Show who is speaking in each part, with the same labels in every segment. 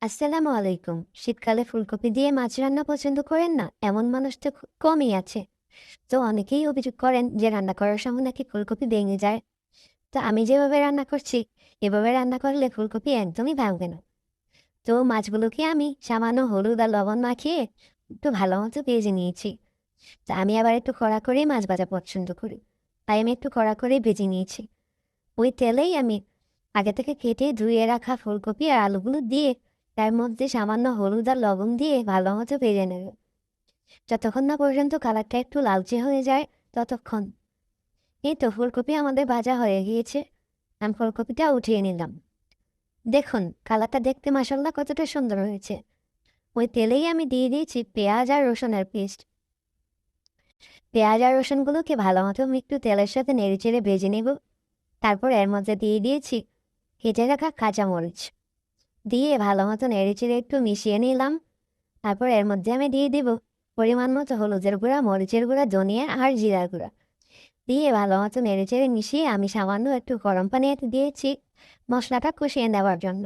Speaker 1: আসসালামু আলাইকুম। শীতকালে ফুলকপি দিয়ে মাছ রান্না পছন্দ করেন না এমন মানুষ তো খুব কমই আছে। তো অনেকেই অভিযোগ করেন যে রান্না করার সময় নাকি ফুলকপি ভেঙে যায়। তো আমি যেভাবে রান্না করছি এভাবে রান্না করলে ফুলকপি একদমই ভাঙবে না। তো মাছগুলোকে আমি সামান্য হলুদ আর লবণ মাখিয়ে একটু ভালো মতো ভেজে নিয়েছি। তো আমি আবার একটু কড়া করেই মাছ ভাজা পছন্দ করি, তাই আমি একটু কড়া করেই ভেজে নিয়েছি। ওই তেলেই আমি আগে থেকে কেটে ধুয়ে রাখা ফুলকপি আর আলুগুলো দিয়ে তার মধ্যে সামান্য হলুদ আর লবণ দিয়ে ভালো মতো ভেজে নেব, যতক্ষণ না পর্যন্ত কালারটা একটু লালচে হয়ে যায় ততক্ষণ। এই তো ফুলকপি আমাদের ভাজা হয়ে গিয়েছে। আমি ফুলকপিটা উঠিয়ে নিলাম। দেখুন কালারটা দেখতে মাসাল্লাহ কতটা সুন্দর হয়েছে। ওই তেলেই আমি দিয়ে দিয়েছি পেঁয়াজ আর রসুনের পেস্ট। পেঁয়াজ আর রসুনগুলোকে ভালো মতো আমি একটু তেলের সাথে নেড়ে চেড়ে ভেজে নেব। তারপর এর মধ্যে দিয়ে দিয়েছি কেটে রাখা কাঁচামরিচ, দিয়ে ভালো মতো নেড়েচেড়ে একটু মিশিয়ে নিলাম। তারপর এর মধ্যে আমি দিয়ে দিব পরিমাণ মতো হলুদের গুঁড়া, মরিচের গুঁড়া, ধনিয়া আর জিরার গুঁড়া। দিয়ে ভালো মতো নেড়েচেড়ে মিশিয়ে আমি সামান্য একটু গরম পানি এতে দিয়েছি মশলাটা কষিয়ে নেওয়ার জন্য।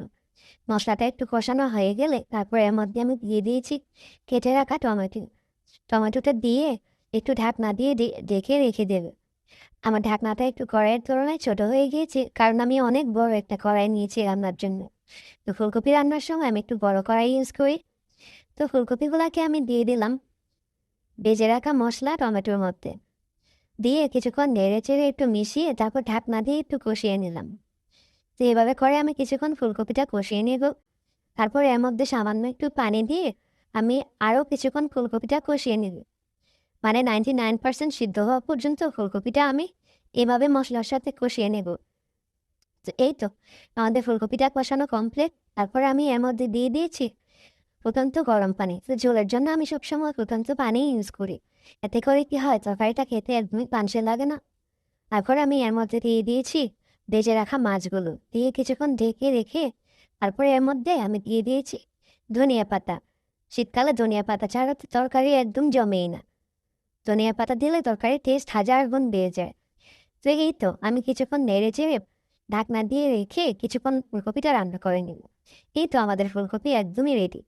Speaker 1: মশলাটা একটু কষানো হয়ে গেলে তারপর এর মধ্যে আমি দিয়ে দিয়েছি কেটে রাখা টমেটো। টমেটোটা দিয়ে একটু ঢাকনা দিয়ে ঢেকে রেখে দেবে। আমার ঢাকনাটা একটু কড়াইয়ের তুলনায় ছোট হয়ে গিয়েছে, কারণ আমি অনেক বড় একটা কড়াই নিয়েছি রান্নার জন্য। তো ফুলকপি রান্নার সময় আমি একটু বড় কড়াই ইউজ করি। তো ফুলকপিগুলোকে আমি দিয়ে দিলাম ভেজে রাখা মশলা টমেটোর মধ্যে, দিয়ে কিছুক্ষণ নেড়ে চেড়ে একটু মিশিয়ে তারপর ঢাকনা দিয়ে একটু কষিয়ে নিলাম। তো এভাবে করে আমি কিছুক্ষণ ফুলকপিটা কষিয়ে নেব। তারপর এর মধ্যে সামান্য একটু পানি দিয়ে আমি আরও কিছুক্ষণ ফুলকপিটা কষিয়ে নেব, মানে 99% সিদ্ধ হওয়া পর্যন্ত ফুলকপিটা আমি এভাবে মশলার সাথে কষিয়ে নেব। তো এই তো আমাদের ফুলকপিটা কষানো কমপ্লিট। তারপর আমি এর মধ্যে দিয়ে দিয়েছি ফুটন্ত গরম পানি। তো ঝোলের জন্য আমি সবসময় ফুটন্ত পানি ইউজ করি। এতে করে কি হয়, তরকারিটা খেতে একদমই পানসে লাগে না। তারপর আমি এর মধ্যে দিয়ে দিয়েছি ভেজে রাখা মাছগুলো, দিয়ে কিছুক্ষণ ঢেকে রেখে তারপরে এর মধ্যে আমি দিয়ে দিয়েছি ধনিয়া পাতা। শীতকালে ধনিয়া পাতা ছাড়া তো তরকারি একদম জমেই না। ধনিয়া পাতা দিলে তরকারির টেস্ট হাজার গুণ বেড়ে যায়। তো এই তো আমি কিছুক্ষণ নেড়ে চেড়ে ঢাকনা দিয়ে রেখে কিছুক্ষণ ফুলকপিটা রান্না করে নিব। এই তো আমাদের ফুলকপি একদমই রেডি।